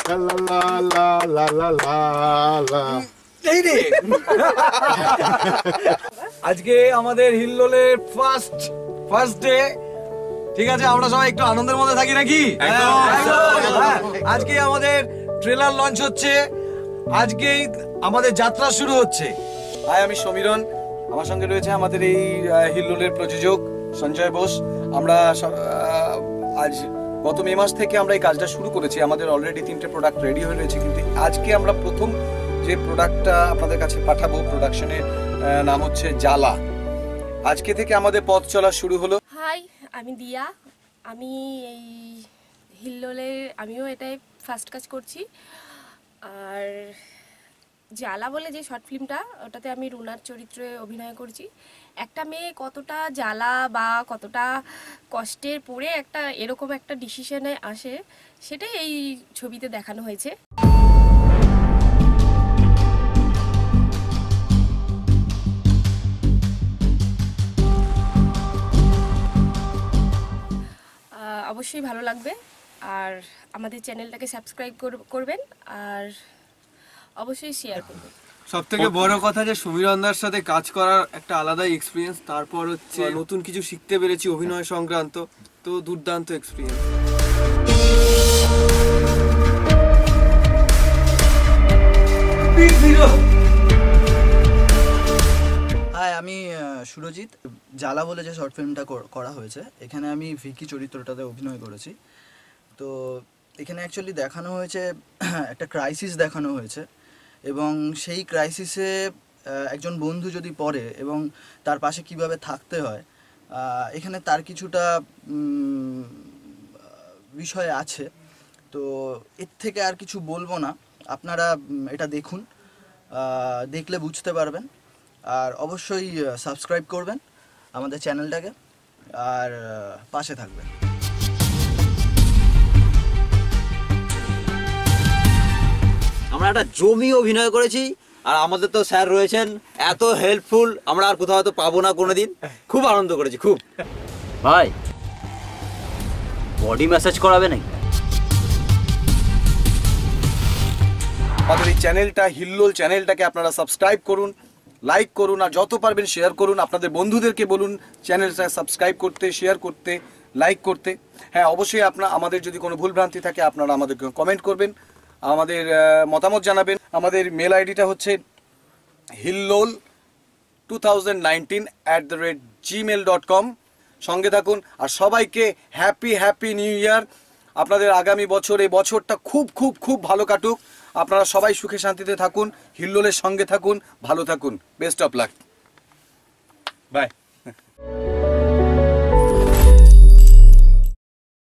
লা লা লা লা লা লা। এই রে আজকে আমাদের হিল্লোলের ফার্স্ট ডে, ঠিক আছে? আমরা সবাই একটু আনন্দের মধ্যে থাকি নাকি? আজকে আমাদের ট্রেলার লঞ্চ হচ্ছে, আজকেই আমাদের যাত্রা শুরু হচ্ছে। হাই, আমি সমীরণ, আমার সঙ্গে রয়েছে আমাদের এই হিল্লোলের প্রযোজক সঞ্জয় বোস। আমরা আজ গত মে মাস থেকে আমরা এই কাজটা শুরু করেছি। আমাদের অলরেডি 3টে প্রোডাক্ট রেডি হয়ে রয়েছে, কিন্তু আজকে আমরা প্রথম যে প্রোডাক্টটা আপনাদের কাছে পাঠাবো, প্রোডাকশনের নাম হচ্ছে জ্বালা। আজকে থেকে আমাদের পথ চলা শুরু হলো। হাই, আমি দিয়া। আমি এই হিল্লোলের আমিও এটাই ফার্স্ট কাজ করছি। আর জ্বালা বলে যে শর্ট ফিল্মটা, ওটাতে আমি রুনার চরিত্রে অভিনয় করছি। একটা মেয়ে কতটা জ্বালা বা কতটা কষ্টের পরে এরকম একটা ডিসিশনে আসে, সেটাই এই ছবিতে দেখানো হয়েছে। অবশ্যই ভালো লাগবে, আর আমাদের চ্যানেলটাকে সাবস্ক্রাইব করবেন, আর অবশ্যই শেয়ার করবেন। সব থেকে বড় কথা যে সমীরণদার সাথে কাজ করার একটা আলাদাই এক্সপিরিয়েন্স, তারপর হচ্ছে নতুন কিছু শিখতে পেরেছি অভিনয় সংক্রান্ত, তো দুর্দান্ত এক্সপিরিয়েন্স। হাই, আমি সুরজিৎ। জ্বালা বলে যে শর্ট ফিল্মটা করা হয়েছে, এখানে আমি ভিকি চরিত্রটাতে অভিনয় করেছি। তো এখানে অ্যাকচুয়ালি দেখানো হয়েছে একটা ক্রাইসিস দেখানো হয়েছে, এবং সেই ক্রাইসিসে একজন বন্ধু যদি পড়ে এবং তার পাশে কিভাবে থাকতে হয়, এখানে তার কিছুটা বিষয় আছে। তো এর থেকে আর কিছু বলবো না, আপনারা এটা দেখুন, দেখলে বুঝতে পারবেন। আর অবশ্যই সাবস্ক্রাইব করবেন আমাদের চ্যানেলটাকে, আর পাশে থাকবেন। আমরা একটা জমি অভিনয় করেছি, আর আমাদের তো স্যার রয়েছেন এত হেল্পফুল, আমরা আর কোথাও হয়তো পাবো না কোনোদিন। খুব আনন্দ করেছি, খুব। ভাই, বডি ম্যাসাজ করাবে নাকি? আমাদের এই চ্যানেলটা, হিল্লোল চ্যানেলটাকে আপনারা সাবস্ক্রাইব করুন, লাইক করুন, আর যত পারবেন শেয়ার করুন। আপনাদের বন্ধুদেরকে বলুন চ্যানেলটা সাবস্ক্রাইব করতে, শেয়ার করতে, লাইক করতে। হ্যাঁ, অবশ্যই আমাদের যদি কোনো ভুলভ্রান্তি থাকে আপনারা আমাদেরকে কমেন্ট করবেন, আমাদের মতামত জানাবেন। আমাদের মেল আইডিটা হচ্ছে hillol2019@gmail.com। সঙ্গে থাকুন, আর সবাইকে হ্যাপি নিউ ইয়ার। আপনাদের আগামী বছর, এই বছরটা খুব খুব খুব ভালো কাটুক। আপনারা সবাই সুখে শান্তিতে থাকুন, হিল্লোলের সঙ্গে থাকুন, ভালো থাকুন। Best of luck, by.